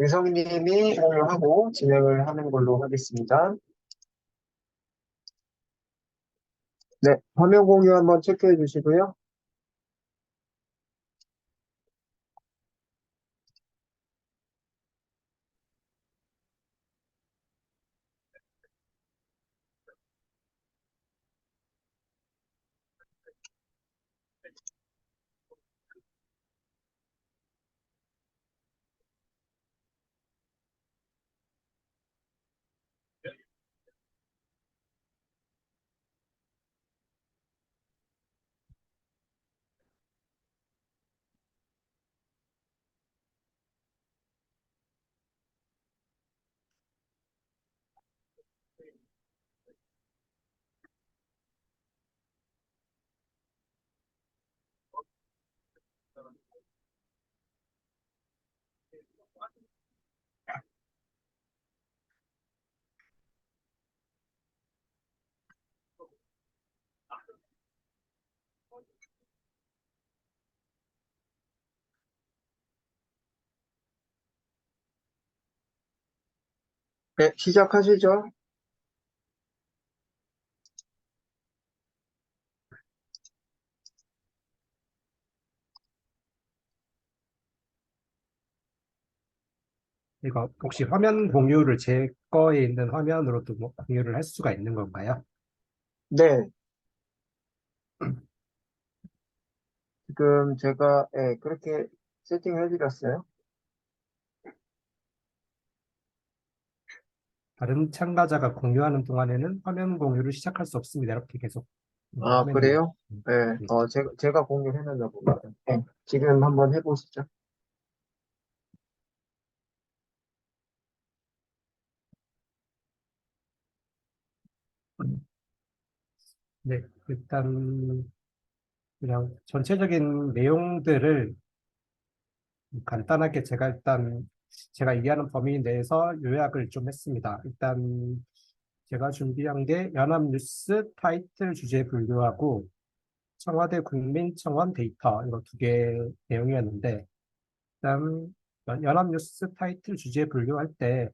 유성님이 공유하고 진행을 하는 걸로 하겠습니다. 네, 화면 공유 한번 체크해 주시고요. 네, 시작하시죠. 이거 혹시 화면 공유를 제 거에 있는 화면으로도 뭐 공유를 할 수가 있는 건가요? 네, 지금 제가 그렇게 세팅해 드렸어요. 다른 참가자가 공유하는 동안에는 화면 공유를 시작할 수 없습니다. 이렇게 계속 아, 화면이. 그래요? 네, 네. 제가 공유해놨나 봅니다. 네, 지금 한번 해보시죠. 네, 일단 그냥 전체적인 내용들을 간단하게 제가 이해하는 범위 내에서 요약을 좀 했습니다. 일단 제가 준비한 게 연합뉴스 타이틀 주제 분류하고 청와대 국민청원 데이터 이거 두 개 내용이었는데 일단 연합뉴스 타이틀 주제 분류할 때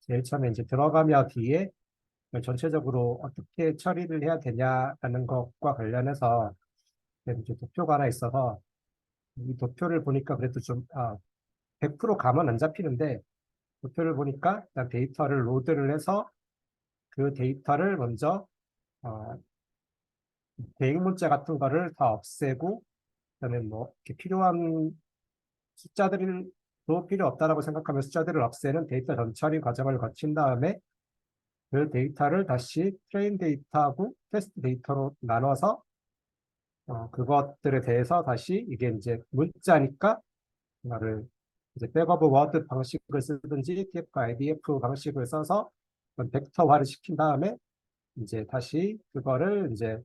제일 처음에 이제 들어가며 뒤에 전체적으로 어떻게 처리를 해야 되냐라는 것과 관련해서 이제 도표가 하나 있어서 이 도표를 보니까 그래도 좀 100% 감은 안 잡히는데 도표를 보니까 일단 데이터를 로드를 해서 그 데이터를 먼저 어, 대행 문자 같은 거를 다 없애고 그다음에 뭐 이렇게 필요한 숫자들을 도 필요 없다라고 생각하면 숫자들을 없애는 데이터 전처리 과정을 거친 다음에 그 데이터를 다시 트레인 데이터하고 테스트 데이터로 나눠서 그것들에 대해서 다시 이게 이제 문자니까 그거를 이제 백오브 워드 방식을 쓰든지 TF과 IDF 방식을 써서 벡터화를 시킨 다음에 이제 다시 그거를 이제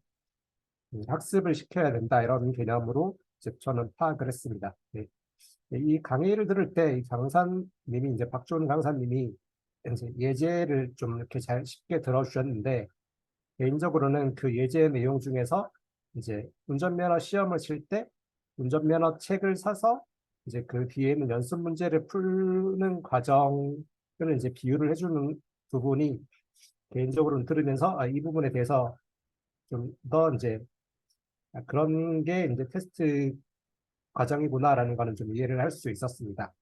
학습을 시켜야 된다 이런 개념으로 이제 저는 파악을 했습니다. 네. 이 강의를 들을 때 이 강사님이 이제 박준 강사님이 이제 예제를 좀 이렇게 잘 쉽게 들어주셨는데 개인적으로는 그 예제 내용 중에서 이제 운전면허 시험을 칠 때 운전면허 책을 사서 이제 그 뒤에 있는 연습 문제를 푸는 과정을 이제 비유를 해주는 부분이 개인적으로는 들으면서 이 부분에 대해서 좀 더 이제 그런 게 이제 테스트 과정이구나라는 거는 좀 이해를 할 수 있었습니다.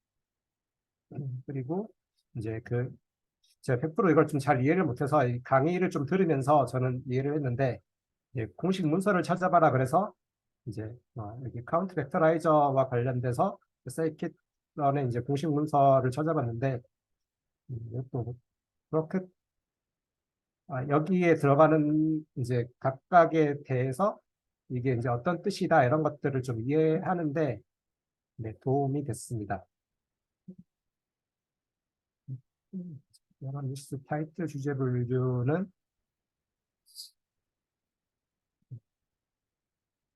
그리고 이제 제가 100% 이걸 좀 잘 이해를 못해서 이 강의를 좀 들으면서 저는 이해를 했는데 공식 문서를 찾아봐라 그래서 이제 여기 카운트 벡터라이저와 관련돼서 사이킷런의 이제 공식 문서를 찾아봤는데 또 그렇게 여기에 들어가는 이제 각각에 대해서 이게 이제 어떤 뜻이다 이런 것들을 좀 이해하는데 네, 도움이 됐습니다. 연합뉴스 타이틀 주제 분류는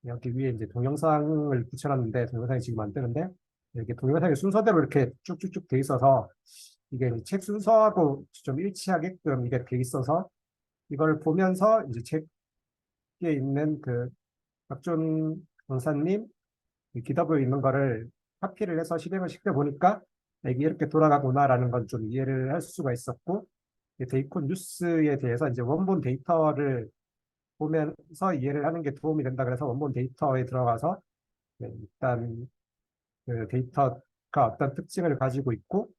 여기 위에 이제 동영상을 붙여놨는데 동영상이 지금 안 뜨는데 이렇게 동영상이 순서대로 이렇게 쭉쭉쭉 돼 있어서 이게 이제 책 순서하고 좀 일치하게끔 이게 돼 있어서 이걸 보면서 이제 책에 있는 그 박준 강사님 기더브에 있는 거를 카피를 해서 실행을 시켜 보니까 이게 이렇게 돌아가구나라는 건 좀 이해를 할 수가 있었고, 이 데이콘 뉴스에 대해서 이제 원본 데이터를 보면서 이해를 하는 게 도움이 된다. 그래서 원본 데이터에 들어가서 네, 일단 그 데이터가 어떤 특징을 가지고 있고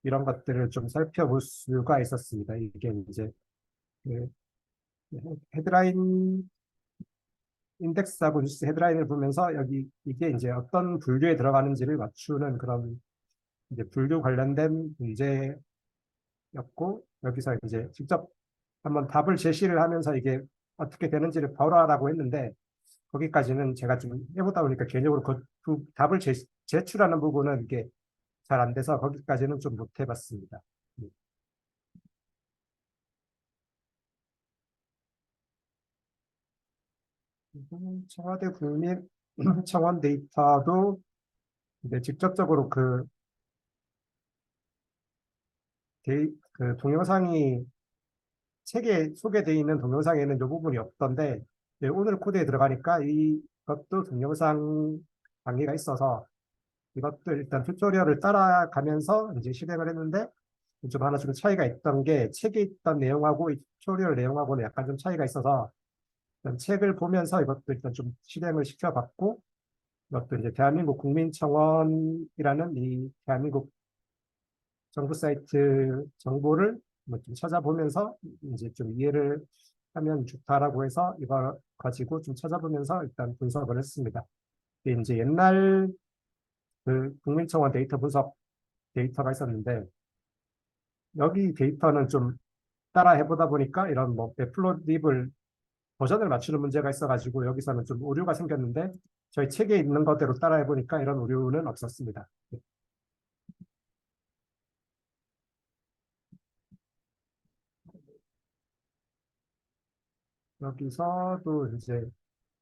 이런 것들을 좀 살펴볼 수가 있었습니다. 이게 이제 그 헤드라인 인덱스하고 뉴스 헤드라인을 보면서 여기 이게 이제 어떤 분류에 들어가는지를 맞추는 그런 이제 분류 관련된 문제였고, 여기서 이제 직접 한번 답을 제시를 하면서 이게 어떻게 되는지를 봐라라고 했는데, 거기까지는 제가 좀 해보다 보니까 개인적으로 그 답을 제출하는 부분은 이게 잘 안 돼서 거기까지는 좀 못 해봤습니다. 네. 그리고 청와대 국민 청원 데이터도 이제 직접적으로 그 동영상이 책에 소개되어 있는 동영상에는 이 부분이 없던데, 이제 오늘 코드에 들어가니까 이것도 동영상 관계가 있어서 이것도 일단 튜토리얼을 따라가면서 이제 실행을 했는데, 좀 하나 좀 차이가 있던 게 책에 있던 내용하고 이 튜토리얼 내용하고는 약간 좀 차이가 있어서 일단 책을 보면서 이것도 일단 좀 실행을 시켜봤고, 이것도 이제 대한민국 국민청원이라는 이 대한민국 정부 사이트 정보를 뭐 좀 찾아보면서 이제 좀 이해를 하면 좋다라고 해서 이걸 가지고 좀 찾아보면서 일단 분석을 했습니다. 이게 이제 옛날 그 국민청원 데이터 분석 데이터가 있었는데, 여기 데이터는 좀 따라 해보다 보니까 이런 뭐 매플로디블 버전을 맞추는 문제가 있어가지고 여기서는 좀 오류가 생겼는데, 저희 책에 있는 것대로 따라 해보니까 이런 오류는 없었습니다. 여기서도 이제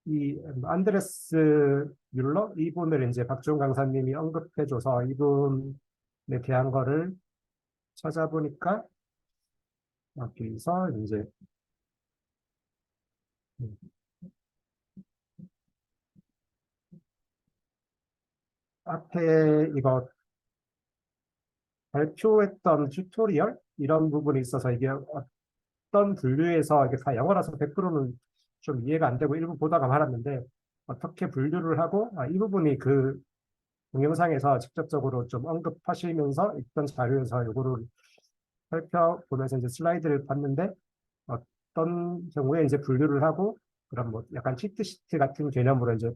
이 안드레스 뮬러 이분을 이제 박지원 강사님이 언급해줘서 이분에 대한 거를 찾아보니까 여기서 이제 앞에 이거 발표했던 튜토리얼 이런 부분이 있어서 이게 어떤 분류에서 이게 다 영어라서 100%는 좀 이해가 안 되고 일부 보다가 말았는데, 어떻게 분류를 하고 이 부분이 그 동영상에서 직접적으로 좀 언급하시면서 있던 자료에서 이거를 살펴보면서 이제 슬라이드를 봤는데, 어떤 경우에 이제 분류를 하고 그런 뭐 약간 치트시트 같은 개념으로 이제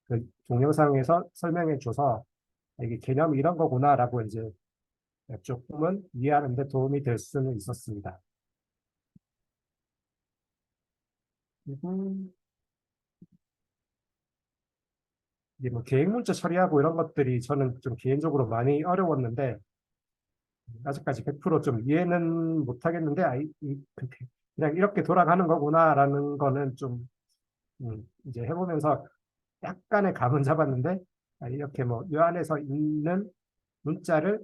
그 동영상에서 설명해 줘서 이게 개념이 이런 거구나라고 이제 조금은 이해하는 데 도움이 될 수는 있었습니다. 그리고 이제 뭐 계획 문자 처리하고 이런 것들이 저는 좀 개인적으로 많이 어려웠는데, 아직까지 100%좀 이해는 못 하겠는데, 그냥 이렇게 돌아가는 거구나라는 거는 좀 이제 해보면서 약간의 감은 잡았는데, 이렇게 뭐 이 안에서 있는 문자를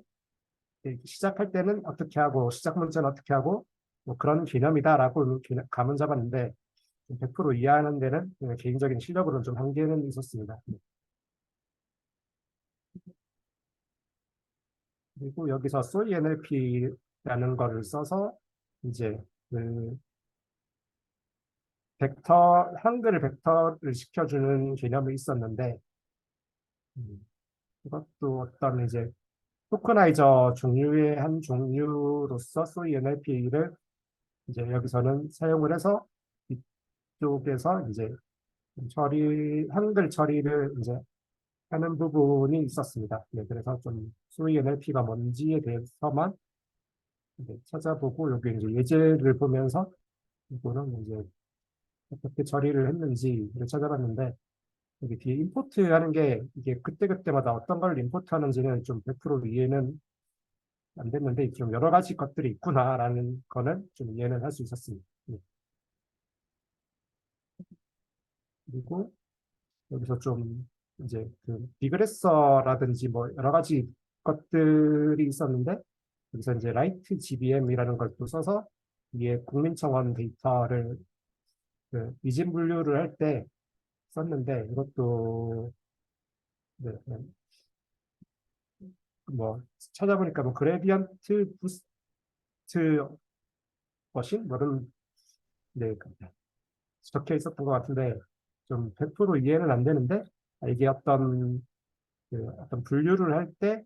이렇게 시작할 때는 어떻게 하고 시작 문자는 어떻게 하고 뭐 그런 개념이다라고 감은 잡았는데, 100% 이해하는 데는 개인적인 실력으로는 좀 한계는 있었습니다. 그리고 여기서 소위 NLP라는 거를 써서 이제 그 한글 벡터를 시켜주는 개념이 있었는데, 이것도 어떤 이제 토커나이저 종류의 한 종류로서 소위 NLP를 이제 여기서는 사용을 해서 이쪽에서 이제 한글 처리를 이제 하는 부분이 있었습니다. 네, 그래서 좀 소위 NLP가 뭔지에 대해서만 이제 찾아보고 여기 이제 예제를 보면서 이거는 이제 어떻게 처리를 했는지를 찾아봤는데, 여기 뒤에 임포트 하는 게 이게 그때그때마다 어떤 걸 임포트 하는지는 좀 100% 이해는 안 됐는데, 좀 여러 가지 것들이 있구나라는 거는 좀 이해는 할 수 있었습니다. 네. 그리고 여기서 좀 이제 그 비그레서라든지 뭐 여러 가지 것들이 있었는데, 여기서 이제 라이트 GBM이라는 걸 또 써서 이게 국민청원 데이터를 그 미진 분류를 할 때 썼는데, 이것도 네, 뭐 찾아보니까 뭐 그레디언트 부스트 머신 뭐 이런 네, 적혀 있었던 것 같은데 좀 100% 이해는 안 되는데 이게 어떤 분류를 할 때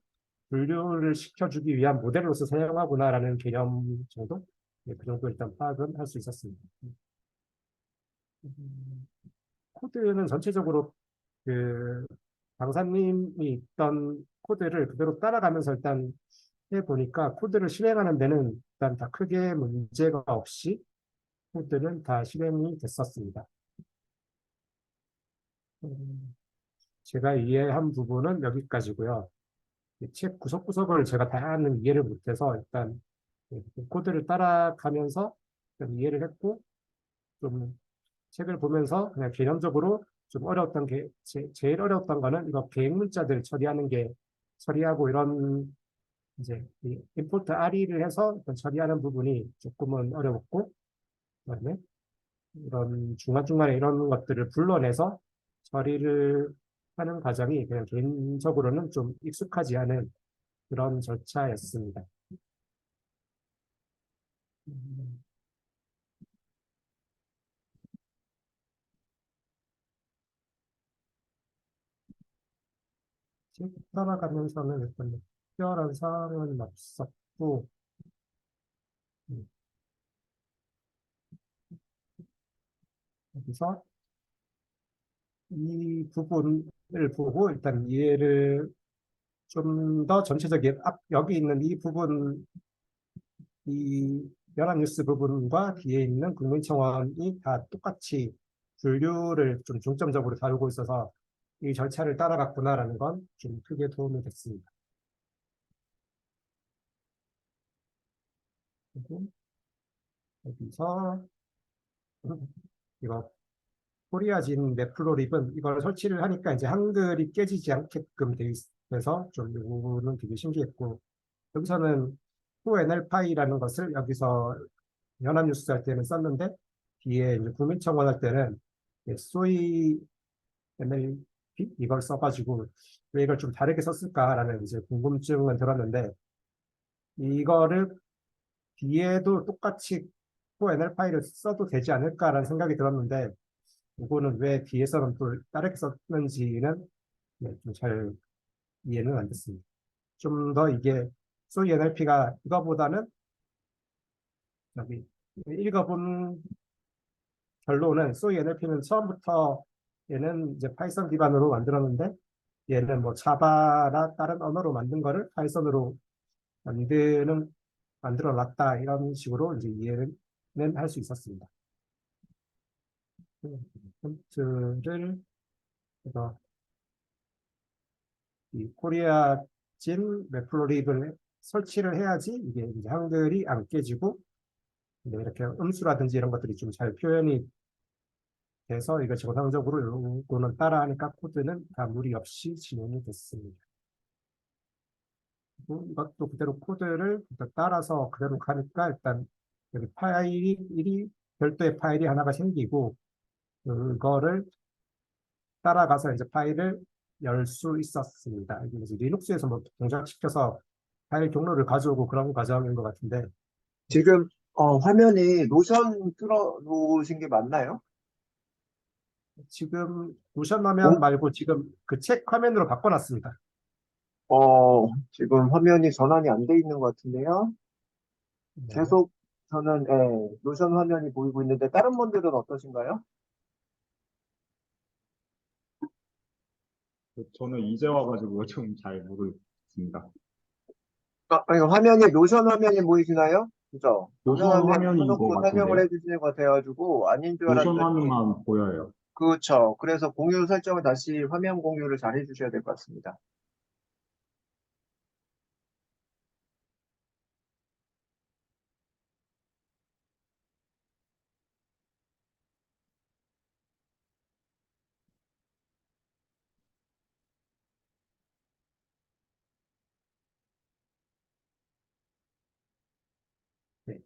분류를 시켜주기 위한 모델로서 사용하구나라는 개념 정도? 네, 그 정도 일단 파악은 할 수 있었습니다. 음, 코드는 전체적으로 그 강사님이 있던 코드를 그대로 따라가면서 일단 해보니까 코드를 실행하는 데는 일단 다 크게 문제가 없이 코드는 다 실행이 됐었습니다. 음, 제가 이해한 부분은 여기까지고요. 이 책 구석구석을 제가 다는 이해를 못해서 일단 코드를 따라가면서 좀 이해를 했고 좀 책을 보면서 그냥 개념적으로 좀 어려웠던 게 제일 어려웠던 거는 이거 계획 문자들 처리하는 게 처리하고 이런 이제 이 임포트 RE를 해서 어떤 처리하는 부분이 조금은 어려웠고 그다음에 이런 중간중간에 이런 것들을 불러내서 처리를 하는 과정이 그냥 개인적으로는 좀 익숙하지 않은 그런 절차였습니다. 음, 책 따라가면서는 일단 특별한 사항은 없었고, 음, 여기서 이 부분을 보고 일단 이해를 좀 더 전체적인 여기 있는 이 부분, 이 연합뉴스 부분과 뒤에 있는 국민청원이 다 똑같이 분류를 좀 중점적으로 다루고 있어서 이 절차를 따라갔구나라는 건 좀 크게 도움이 됐습니다. 그리고 여기서 이거 코리아진 넷플로립은 이걸 설치를 하니까 이제 한글이 깨지지 않게끔 돼 있어서 좀 이 부분은 되게 신기했고 여기서는 QNL파이라는 것을 여기서 연합뉴스 할 때는 썼는데 뒤에 이제 국민청원 할 때는 소위 NLP 이걸 써가지고 왜 이걸 좀 다르게 썼을까라는 이제 궁금증은 들었는데 이거를 뒤에도 똑같이 QNL파이를 써도 되지 않을까라는 생각이 들었는데 이거는 왜 뒤에서는 또 다르게 썼는지는 네, 좀잘 이해는 안 됐습니다. 좀 더 이게 소위 NLP가 이거보다는 여기 읽어본 결론은 소위 NLP는 처음부터 얘는 이제 파이썬 기반으로 만들었는데 얘는 뭐 자바나 다른 언어로 만든 거를 파이썬으로 만드는 만들어 놨다 이런 식으로 이제 이해는 할 수 있었습니다. 폰트를 그래서 이 코리아 진 매플로립을 설치를 해야지 이게 이제 한글이 안 깨지고 이렇게 음수라든지 이런 것들이 좀 잘 표현이 돼서 이거 정상적으로 요거는 따라하니까 코드는 다 무리 없이 진행이 됐습니다. 그리고 이것도 그대로 코드를 따라서 그대로 가니까 일단 여기 파일이 별도의 파일이 하나가 생기고 그거를 따라가서 이제 파일을 열 수 있었습니다. 이게 이제 리눅스에서 뭐 동작시켜서 파일 경로를 가져오고 그런 과정인 것 같은데 지금 화면이 노션 틀어 놓으신 게 맞나요? 지금 노션 화면 공, 말고 지금 그 책 화면으로 바꿔놨습니다. 지금 화면이 전환이 안 돼 있는 것 같은데요. 네. 계속 저는 노션 화면이 보이고 있는데 다른 분들은 어떠신가요? 저는 이제 와가지고 좀 잘 모르겠습니다. 아니, 화면이 노션 화면이 보이시나요? 그죠? 노션 노션 화면 화면인 것 켜놓고 설명을 같은데요? 해주시는 것 같아가지고 아닌 줄 노션 알았더니 화면만 보여요. 그렇죠. 그래서 공유 설정을 다시 화면 공유를 잘 해주셔야 될 것 같습니다. 네.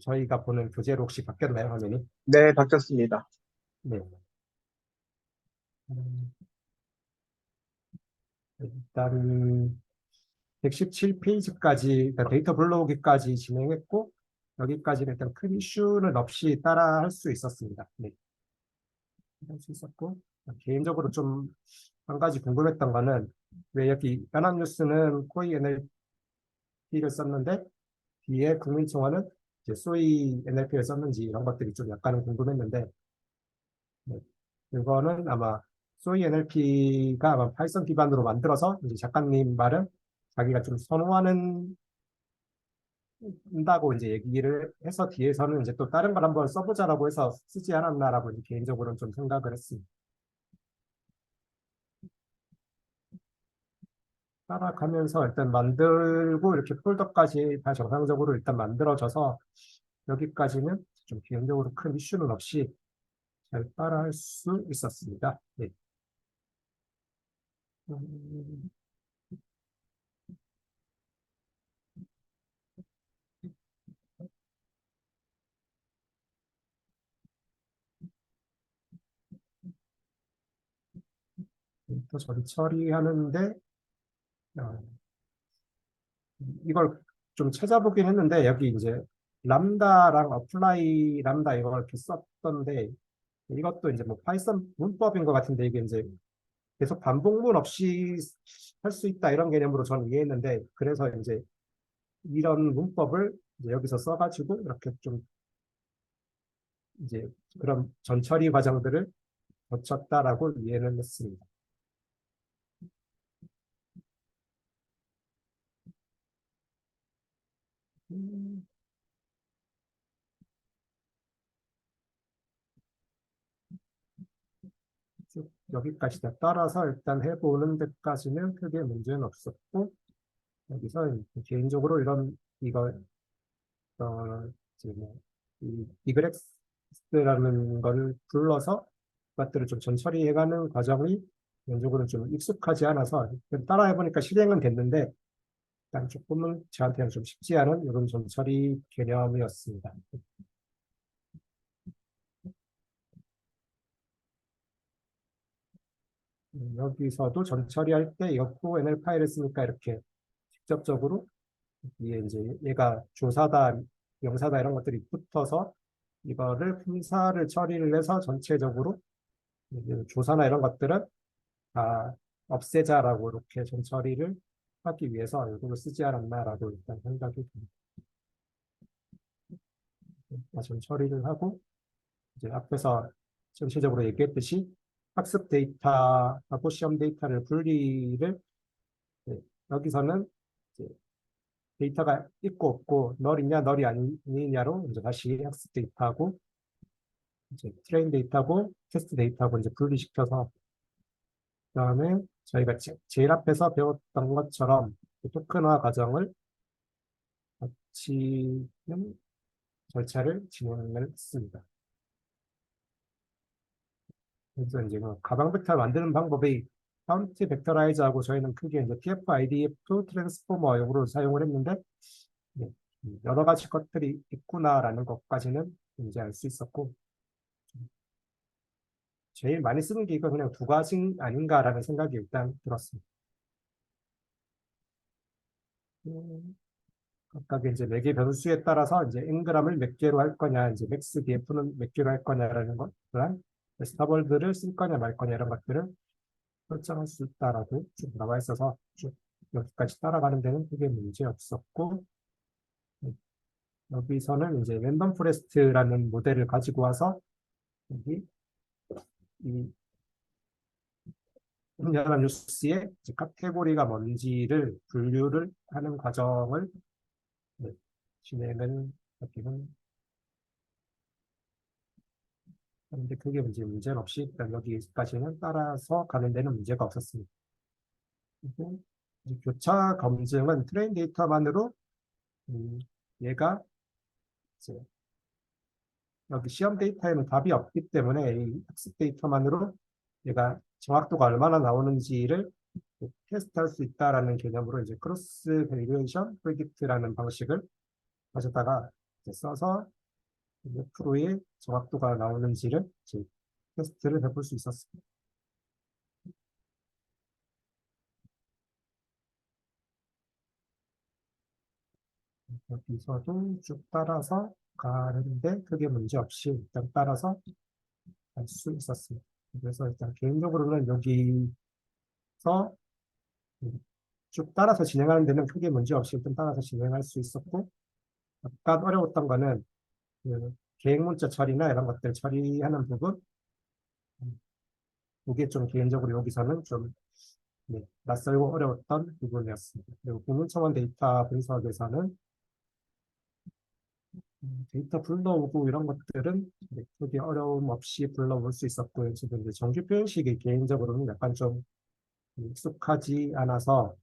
저희가 보는 교재로 혹시 바뀌었나요, 화면이? 네, 바뀌었습니다. 네. 음, 일단 117페이지까지 데이터 불러오기까지 진행했고 여기까지는 일단 큰 이슈는 없이 따라 할 수 있었습니다. 네, 할 수 있었고 개인적으로 좀 한 가지 궁금했던 거는 왜 여기 연합뉴스는 코이 NLP를 썼는데 뒤에 국민청원은 이제 소위 NLP를 썼는지 이런 것들이 좀 약간은 궁금했는데 네, 그거는 아마 소위 NLP가 아마 파이썬 기반으로 만들어서 이제 작가님 말은 자기가 좀 선호하는 다고 이제 얘기를 해서 뒤에서는 이제 또 다른 걸 한번 써보자라고 해서 쓰지 않았나라고 이제 개인적으로는 좀 생각을 했습니다. 따라가면서 일단 만들고 이렇게 폴더까지 다 정상적으로 일단 만들어져서 여기까지는 좀 개인적으로 큰 이슈는 없이 잘 따라할 수 있었습니다. 네. 음, 또 처리하는데 어, 이걸 좀 찾아보긴 했는데 여기 이제 람다랑 어플라이 람다 이걸 이렇게 썼던데 이것도 이제 뭐 파이썬 문법인 것 같은데 이게 이제 계속 반복문 없이 할 수 있다 이런 개념으로 저는 이해했는데 그래서 이제 이런 문법을 이제 여기서 써가지고 이렇게 좀 이제 그런 전처리 과정들을 거쳤다라고 이해는 했습니다. 음, 쭉 여기까지 다 따라서 일단 해보는 데까지는 크게 문제는 없었고 여기서 개인적으로 이런 이거 이제 뭐, 이 이그렉스라는 걸 불러서 그것들을 좀 전처리해가는 과정이 개인적으로는 좀 익숙하지 않아서 따라해보니까 실행은 됐는데 일단 조금은 저한테는 좀 쉽지 않은 이런 전처리 개념이었습니다. 여기서도 전처리할 때 이거 NL 파일을 쓰니까 이렇게 직접적으로 이게 이제 얘가 조사다, 명사다 이런 것들이 붙어서 이거를 품사를 처리를 해서 전체적으로 이제 조사나 이런 것들은 다 없애자라고 이렇게 좀 처리를 하기 위해서 이걸 쓰지 않았나라고 일단 생각이 듭니다. 좀 처리를 하고 이제 앞에서 전체적으로 얘기했듯이 학습 데이터하고 시험 데이터를 분리를 네, 여기서는 이제 데이터가 있고 없고 널이냐 널이 아니냐로 이제 다시 학습 데이터하고 이제 트레인 데이터고 테스트 데이터하고 이제 분리시켜서 그다음에 저희가 제일 앞에서 배웠던 것처럼 그 토큰화 과정을 거치는 절차를 진행을 했습니다. 그래서 이제 뭐 가방 벡터 만드는 방법이 카운트 벡터라이저하고 저희는 크게 이제 TF-IDF 트랜스포머용으로 사용을 했는데 네, 여러 가지 것들이 있구나라는 것까지는 이제 알 수 있었고 제일 많이 쓰는 게 이거 그냥 두 가지 아닌가라는 생각이 일단 들었습니다. 음, 각각 이제 매개 변수에 따라서 이제 ng을 몇 개로 할 거냐, 이제 max df는 몇 개로 할 거냐라는 것, 또한 스타벌드를 쓸 거냐 말 거냐 이런 것들을 설정할 수 있다라고 쭉 나와 있어서 쭉 여기까지 따라가는 데는 크게 문제 없었고 여기서는 이제 랜덤 포레스트라는 모델을 가지고 와서 여기 이 연합 뉴스의 카테고리가 뭔지를 분류를 하는 과정을 네, 진행을 하기는 하는데 그게 문제는 없이 일단 여기까지는 따라서 가는 데는 문제가 없었습니다. 그리고 이제 교차 검증은 트레인 데이터만으로 음, 얘가 이제 여기 시험 데이터에는 답이 없기 때문에 이 학습 데이터만으로 얘가 정확도가 얼마나 나오는지를 테스트할 수 있다라는 개념으로 이제 크로스 베리에이션 프리딕트라는 방식을 가져다가 이제 써서 몇 프로의 정확도가 나오는지를 이제 테스트를 해볼 수 있었습니다. 여기서도 쭉 따라서 가는데 크게 문제 없이 일단 따라서 갈 수 있었습니다. 그래서 일단 개인적으로는 여기서 쭉 따라서 진행하는 데는 크게 문제 없이 일단 따라서 진행할 수 있었고, 약간 어려웠던 거는 그 계획 문자 처리나 이런 것들 처리하는 부분, 그게 좀 개인적으로 여기서는 좀 낯설고 어려웠던 부분이었습니다. 그리고 국민청원 데이터 분석에서는 데이터 불러오고 이런 것들은 크게 어려움 없이 불러올 수 있었고요. 지금 이제 정규 표현식이 개인적으로는 약간 좀 익숙하지 않아서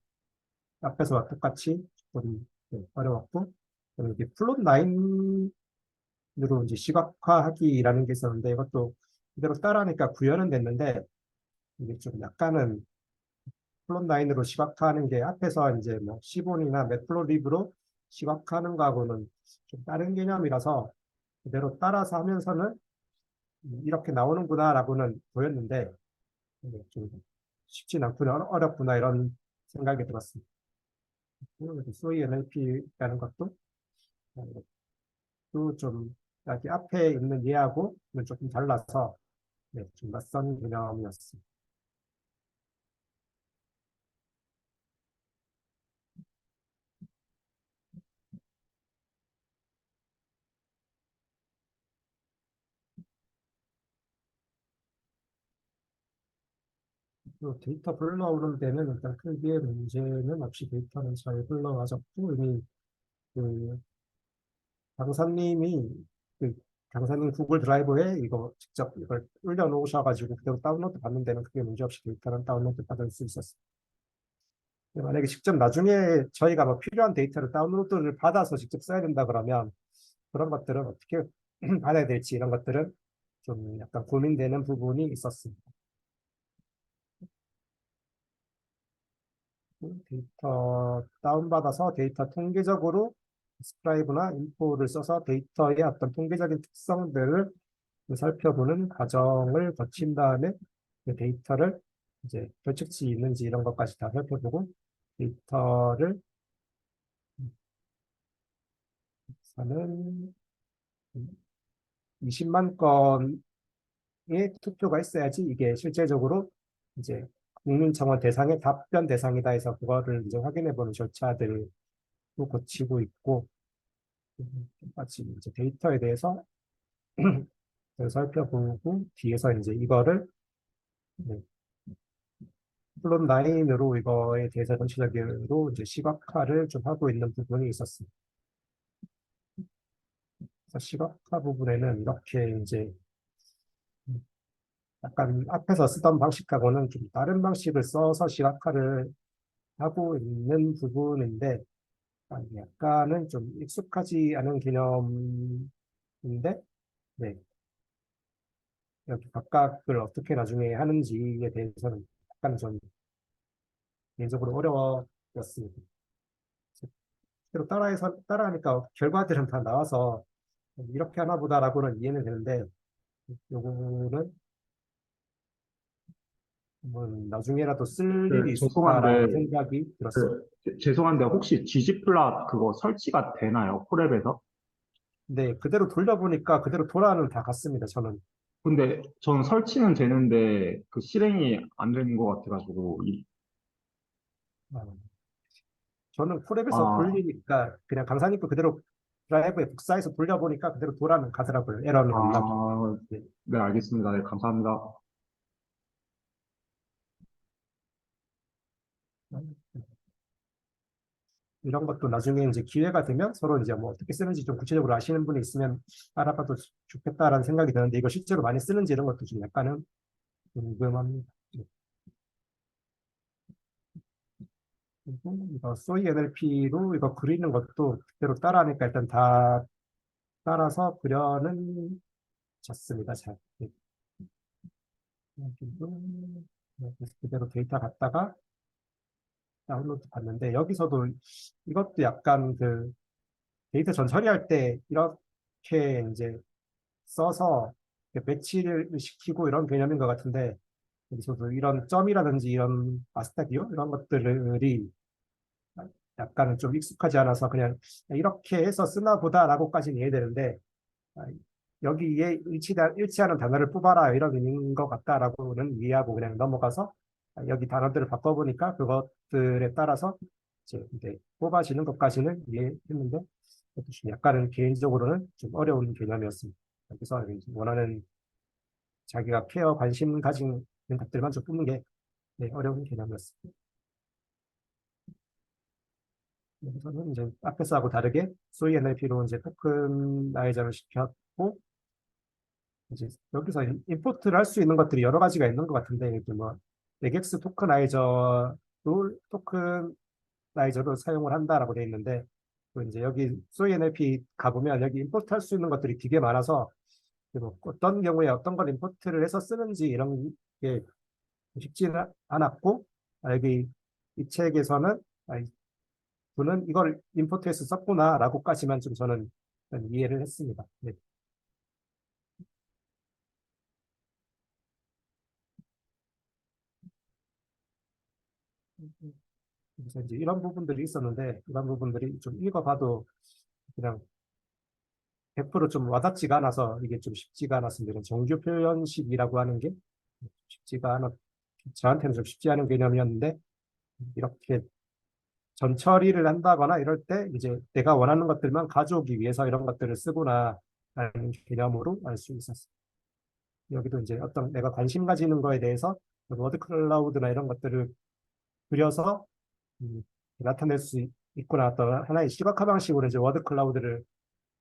앞에서와 똑같이 좀 어려웠고, 그리고 이게 플롯 라인으로 이제 시각화하기라는 게 있었는데 이것도 그대로 따라하니까 구현은 됐는데 이게 좀 약간은 플롯 라인으로 시각화하는 게 앞에서 이제 뭐 시본이나 매플로립으로 시각화하는 거하고는 좀 다른 개념이라서 그대로 따라서 하면서는 이렇게 나오는구나라고는 보였는데 좀 쉽진 않구나, 어렵구나 이런 생각이 들었습니다. 그리고 소위 NLP라는 것도 또좀 여기 앞에 있는 얘하고는 조금 달라서 좀 낯선 개념이었습니다. 또 데이터 불러오는 데는 일단 크게 문제는 없이 데이터는 잘 흘러가졌고, 이미 그 강사님이 그 강사님 구글 드라이브에 이거 직접 이걸 올려놓으셔가지고 그대로 다운로드 받는 데는 크게 문제 없이 데이터는 다운로드 받을 수 있었어요. 만약에 직접 나중에 저희가 뭐 필요한 데이터를 다운로드를 받아서 직접 써야 된다 그러면 그런 것들은 어떻게 받아야 될지 이런 것들은 좀 약간 고민되는 부분이 있었습니다. 데이터 다운받아서 데이터 통계적으로 스크라이브나 인포를 써서 데이터의 어떤 통계적인 특성들을 살펴보는 과정을 거친 다음에 그 데이터를 이제 결측치 있는지 이런 것까지 다 살펴보고 데이터를 사는 20만 건의 투표가 있어야지 이게 실제적으로 이제 국민청원 대상의 답변 대상이다 해서 그거를 이제 확인해 보는 절차들을 또 거치고 있고 마치 이제 데이터에 대해서 살펴보고 뒤에서 이제 이거를 플롯 라인으로 이거에 대해서 전체적으로 이제 시각화를 좀 하고 있는 부분이 있었습니다. 그래서 시각화 부분에는 이렇게 이제 약간 앞에서 쓰던 방식하고는 좀 다른 방식을 써서 시각화를 하고 있는 부분인데 약간은 좀 익숙하지 않은 개념인데 네, 여기 각각을 어떻게 나중에 하는지에 대해서는 약간 좀 개인적으로 어려웠습니다. 실제로 따라하니까 결과들은 다 나와서 이렇게 하나 보다라고는 이해는 되는데 요거는 나중에라도 쓸 일이 있을까라는 죄송한데, 생각이 들었습니다. 죄송한데 혹시 ggplot 그거 설치가 되나요? 콜앱에서? 네, 그대로 돌려보니까 그대로 돌아는 다 갔습니다, 저는. 근데 전 설치는 되는데 그 실행이 안 되는 것 같아가지고, 어, 저는 콜앱에서 아, 돌리니까 그냥 강사님 거 그대로 드라이브에 복사해서 돌려보니까 그대로 돌아는 가더라고요. 에러는 안 나고. 아, 네. 네, 알겠습니다. 네, 감사합니다. 이런 것도 나중에 이제 기회가 되면 서로 이제 뭐 어떻게 쓰는지 좀 구체적으로 아시는 분이 있으면 알아봐도 좋겠다라는 생각이 드는데 이거 실제로 많이 쓰는지 이런 것도 좀 약간은 궁금합니다. 네. 그리고 이거 소이 NLP로 이거 그리는 것도 그대로 따라하니까 일단 다 따라서 그려는 졌습니다. 잘. 네. 그리고 그대로 데이터 갖다가 다운로드 받는데 여기서도 이것도 약간 그 데이터 전처리할 때 이렇게 이제 써서 배치를 시키고 이런 개념인 것 같은데 여기서도 이런 점이라든지 이런 아스타디오 이런 것들이 약간은 좀 익숙하지 않아서 그냥 이렇게 해서 쓰나 보다라고까지는 이해되는데 아, 여기에 일치하는 단어를 뽑아라 이런 의미인 것 같다라고는 이해하고 그냥 넘어가서 여기 단어들을 바꿔보니까 그것들에 따라서 이제 뽑아지는 것까지는 이해했는데 그것도 좀 약간은 개인적으로는 좀 어려운 개념이었습니다. 그래서 원하는 자기가 케어 관심 가지는 것들만 좀 뽑는 게 네, 어려운 개념이었습니다. 그래서는 이제 앞에서 하고 다르게 소위 NLP로 이제 토큰나이저를 시켰고 이제 여기서 임포트를 할 수 있는 것들이 여러 가지가 있는 것 같은데 이렇게 뭐 레객스 토큰나이저로 사용을 한다라고 되어 있는데 또 이제 여기 소위 NLP 가보면 여기 임포트 할 수 있는 것들이 되게 많아서 뭐 어떤 경우에 어떤 걸 임포트를 해서 쓰는지 이런 게 쉽지는 않았고 여기 이 책에서는 저는 이걸 임포트해서 썼구나라고까지만 좀 저는 이해를 했습니다. 네. 그래서 이제 이런 부분들이 있었는데 이런 부분들이 좀 읽어봐도 그냥 100%좀 와닿지가 않아서 이게 좀 쉽지가 않았습니다. 이런 정규 표현식이라고 하는 게 쉽지가 않았, 저한테는 좀 쉽지 않은 개념이었는데 이렇게 전처리를 한다거나 이럴 때 이제 내가 원하는 것들만 가져오기 위해서 이런 것들을 쓰구나 라는 개념으로 알 수 있었어요. 여기도 이제 어떤 내가 관심 가지는 거에 대해서 워드 클라우드나 이런 것들을 그려서 음, 나타낼 수 있구나 어떤 하나의 시각화 방식으로 이제 워드 클라우드를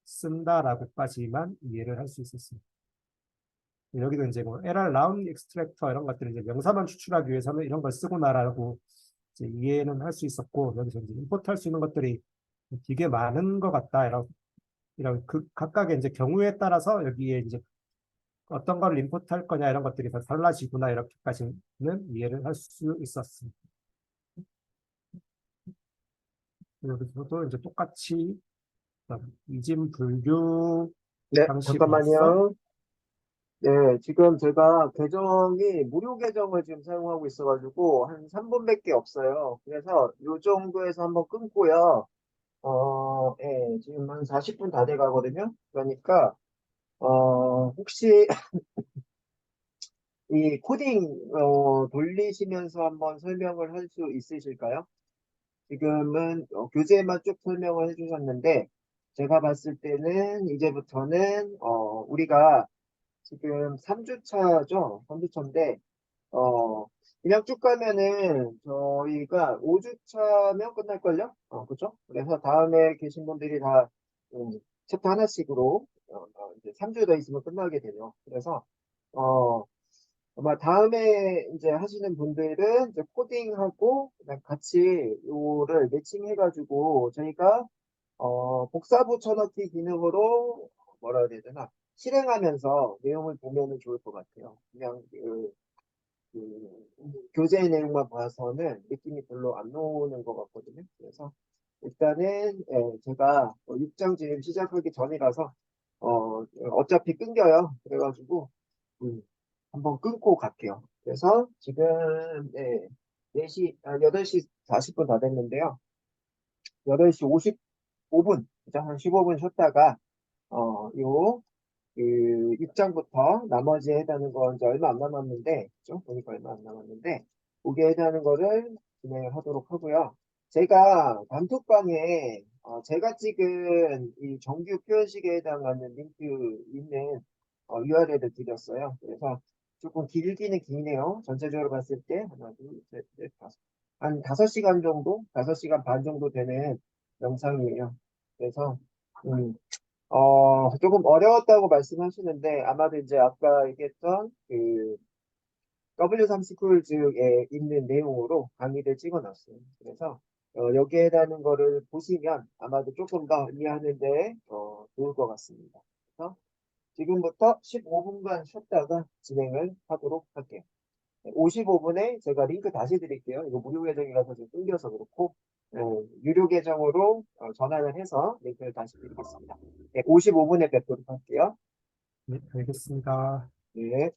쓴다라고까지만 이해를 할 수 있었습니다. 여기도 이제 뭐 LR 라운 익스트랙터 이런 것들을 이제 명사만 추출하기 위해서는 이런 걸 쓰구나라고 이제 이해는 할 수 있었고 여기서 이제 임포트 할 수 있는 것들이 되게 많은 것 같다 이런 그 각각의 이제 경우에 따라서 여기에 이제 어떤 걸 임포트 할 거냐 이런 것들이 다 달라지구나 이렇게까지는 이해를 할 수 있었습니다. 여기서도 이제 똑같이 이진 분류 네, 방식으로서 잠깐만요. 네, 지금 제가 계정이 무료 계정을 지금 사용하고 있어가지고 한 3분밖에 없어요. 그래서 요 정도에서 한번 끊고요. 예, 지금 한 40분 다 돼 가거든요. 그러니까, 혹시 이 코딩, 돌리시면서 한번 설명을 할 수 있으실까요? 지금은 교재만 쭉 설명을 해주셨는데, 제가 봤을 때는 이제부터는, 우리가 지금 3주차죠? 3주차인데, 그냥 쭉 가면은 저희가 5주차면 끝날걸요? 그죠? 그래서 다음에 계신 분들이 다, 챕터 하나씩으로, 이제 3주 더 있으면 끝나게 되죠. 그래서, 어, 아마 다음에 이제 하시는 분들은 이제 코딩하고 그다음 같이 요를 매칭해가지고 저희가 복사부 쳐넣기 기능으로 뭐라 해야 되나 실행하면서 내용을 보면은 좋을 것 같아요. 그냥 교재 내용만 봐서는 느낌이 별로 안 나오는 것 같거든요. 그래서 일단은 제가 6장 지금 시작하기 전이라서 어차피 끊겨요. 그래가지고 음, 한번 끊고 갈게요. 그래서 지금 네, 4시, 8시 40분 다 됐는데요. 8시 55분, 그죠? 한 15분 쉬었다가 요 그 6장부터 나머지에 해당하는 건 이제 얼마 안 남았는데, 그죠? 보니까 얼마 안 남았는데, 거기에 해당하는 거를 진행을 하도록 하고요. 제가 단톡방에 제가 찍은 이 정규 표현식에 해당하는 링크 있는 URL을 드렸어요. 그래서 조금 길기는 기네요. 전체적으로 봤을 때 하나, 둘, 셋, 넷, 다섯. 한 5시간 정도, 5시간 반 정도 되는 영상이에요. 그래서 조금 어려웠다고 말씀하시는데, 아마도 이제 아까 얘기했던 그 W3 스쿨즈에 있는 내용으로 강의를 찍어 놨어요. 그래서, 여기에 해당하는 거를 보시면 아마도 조금 더 이해하는데, 좋을 것 같습니다. 그래서 지금부터 15분간 쉬었다가 진행을 하도록 할게요. 55분에 제가 링크 다시 드릴게요. 이거 무료 계정이라서 좀 끊겨서 그렇고, 유료 계정으로 전환을 해서 링크를 다시 드리겠습니다. 네, 55분에 뵙도록 할게요. 네, 알겠습니다. 네.